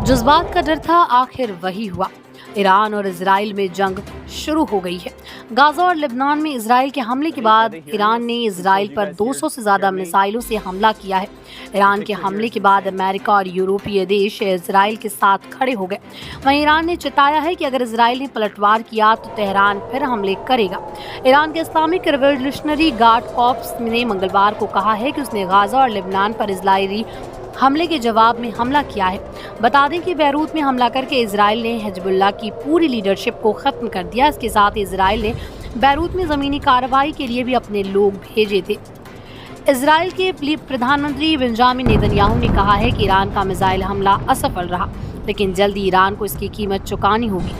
जज्बात का डर था, आखिर वही हुआ। ईरान और इजराइल में जंग शुरू हो गई है। गाजा और लेबनान में इजराइल के हमले के बाद ईरान ने इजराइल पर 200 से ज्यादा मिसाइलों से हमला किया है। ईरान के हमले के बाद अमेरिका और यूरोपीय देश इजराइल के साथ खड़े हो गए। वहीं ईरान ने चेताया है कि अगर इजराइल ने पलटवार किया तो तेहरान फिर हमले करेगा। ईरान के इस्लामिक रिवोल्यूशनरी गार्ड कॉर्प्स ने मंगलवार को कहा है कि उसने गाजा और लेबनान पर इजरायली हमले के जवाब में हमला किया है। बता दें कि बैरूत में हमला करके इजराइल ने हिजबुल्लाह की पूरी लीडरशिप को खत्म कर दिया। इसके साथ ही इजराइल ने बैरूत में जमीनी कार्रवाई के लिए भी अपने लोग भेजे थे। इजराइल के प्रधानमंत्री बेंजामिन नेतन्याहू ने कहा है कि ईरान का मिसाइल हमला असफल रहा, लेकिन जल्दी ईरान को इसकी कीमत चुकानी होगी।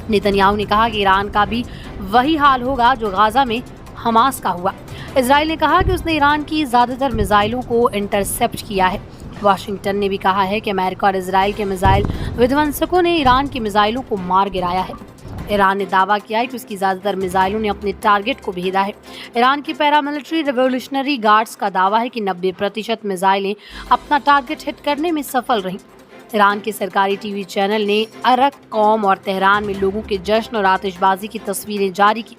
नेतन्याहू ने कहा कि ईरान का भी वही हाल होगा जो गाजा में हमास का हुआ। इजराइल ने कहा कि उसने ईरान की ज्यादातर मिसाइलों को इंटरसेप्ट किया है। वाशिंगटन ने भी कहा है कि अमेरिका और इजराइल के मिसाइल विध्वंसकों ने ईरान की मिसाइलों को मार गिराया है। ईरान ने दावा किया है कि उसकी ज्यादातर मिसाइलों ने अपने टारगेट को भेदा है। ईरान की पैरामिलिट्री रिवोल्यूशनरी गार्ड्स का दावा है कि 90% मिसाइलें अपना टारगेट हिट करने में सफल रहीं। ईरान के सरकारी टीवी चैनल ने अरक कौम और तेहरान में लोगों के जश्न और आतिशबाजी की तस्वीरें जारी की।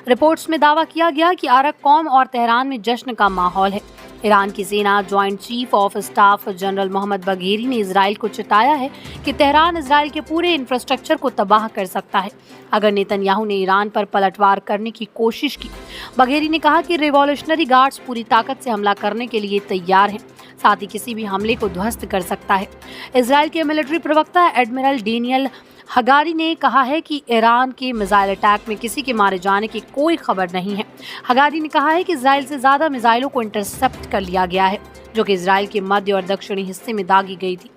रिपोर्ट्स में दावा किया गया कि अरक कौम और तेहरान में जश्न का माहौल है। ईरान की सेना joint chief of staff general Mohammad Bagheri ने इजराइल को चेताया है कि तेहरान इजराइल के पूरे इंफ्रास्ट्रक्चर को तबाह कर सकता है अगर नेतन्याहू ने ईरान पर पलटवार करने की कोशिश की। बघेरी ने कहा कि रिवॉल्यूशनरी गार्ड्स पूरी ताकत से हमला करने के लिए तैयार हैं, साथ ही किसी भी हमले को ध्वस्त कर सकता है। इजराइल के मिलिट्री प्रवक्ता एडमिरल डेनियल हगारी ने कहा है कि ईरान के मिसाइल अटैक में किसी के मारे जाने की कोई खबर नहीं है। हगारी ने कहा है कि इजराइल से ज्यादा मिसाइलों को इंटरसेप्ट कर लिया गया है, जो कि इजराइल के मध्य और दक्षिणी हिस्से में दागी गई थी।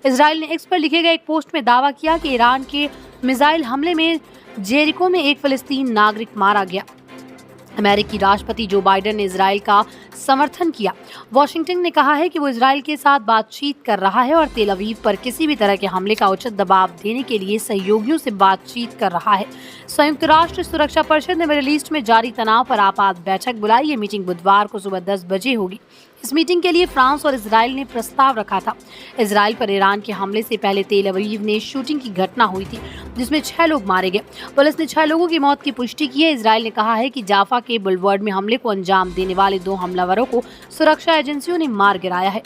इजराइल ने एक्स पर लिखे गए एक पोस्ट में दावा किया कि ईरान के मिसाइल हमले में जेरिको में एक फिलिस्तीन नागरिक मारा गया। अमेरिकी राष्ट्रपति जो बाइडेन ने इजराइल का समर्थन किया। वाशिंगटन ने कहा है कि वो इजराइल के साथ बातचीत कर रहा है और तेल अवीव पर किसी भी तरह के हमले का उचित दबाव देने के लिए सहयोगियों से बातचीत कर रहा है। संयुक्त राष्ट्र सुरक्षा परिषद ने मिडिल ईस्ट में जारी तनाव पर आपात बैठक बुलाई। ये मीटिंग बुधवार को सुबह 10 बजे होगी। इस मीटिंग के लिए फ्रांस और इजराइल ने प्रस्ताव रखा था। इजराइल पर ईरान के हमले से पहले तेल अवीव में शूटिंग की घटना हुई थी, जिसमें 6 लोग मारे गए। पुलिस ने 6 लोगों की मौत की पुष्टि की है। इजराइल ने कहा है कि जाफा के बुलवर्ड में हमले को अंजाम देने वाले 2 हमलावरों को सुरक्षा एजेंसियों ने मार गिराया है।